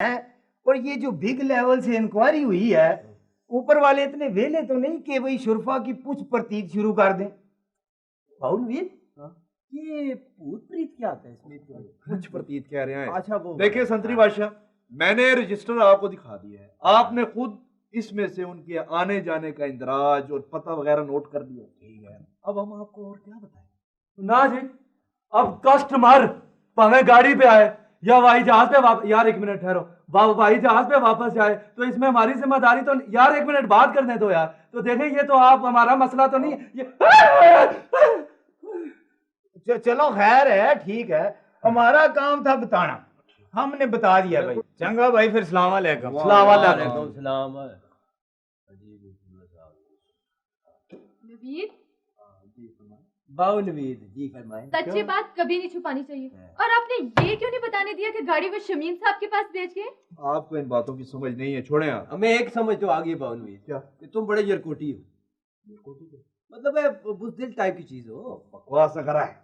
है। और ये जो बिग लेवल से इंक्वायरी हुई है, ऊपर वाले इतने वेले तो नहीं कि वही शुरफा की पुछ प्रतीत शुरू कर दें। बाउलवीर, ये भूत प्रीत क्या आता है इसमें? कुछ प्रतीत कह रहे हैं। अच्छा वो देखिए संतरी बादशाह, मैंने रजिस्टर आपको दिखा दिया है, आपने खुद इसमें से उनके आने जाने का इंदराज और पता वगैरह नोट कर लिया। ठीक है, अब हम आपको और क्या बताएं? ना जी, अब कस्टमर भावे गाड़ी पे आए या हवाई जहाज पे वापस, यार एक मिनट ठहरो, हवाई जहाज पे वापस जाए तो इसमें हमारी जिम्मेदारी तो, यार एक मिनट बात करने दो यार। तो देखें, ये तो आप हमारा मसला तो नहीं है ये चलो खैर है, ठीक है, हमारा काम था बताना, हमने बता दिया भाई। चंगा भाई, फिर सलाम अलैकुम। वालेकुम सलाम। नवीद, बाउलवीर जी फरमाएं। सच्ची बात कभी नहीं छुपानी चाहिए। और आपने ये क्यों नहीं बताने दिया कि गाड़ी वो शमीम साहब के पास भेज गए? आपको इन बातों की समझ नहीं है, छोड़ें आप। हमें एक समझ तो आ गई बाउलवीर, क्या? कि तुम बड़े यरकोटी हो। मतलब है बुज़दिल टाइप की चीज हो। बकवास न कराए।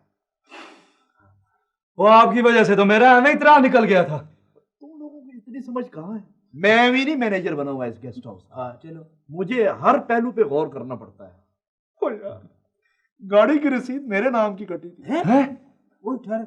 वो आपकी वजह से तो मेरा हमें इतना निकल गया था। तुम लोगों की इतनी समझ कहाँ है? मैं भी नहीं मैनेजर बना हुआ इस गेस्ट हाउस का। हाँ चलो, मुझे हर पहलू पे गौर करना पड़ता है। ओ यार, गाड़ी की रसीद मेरे नाम की कटी थी। हैं? वो ठहर।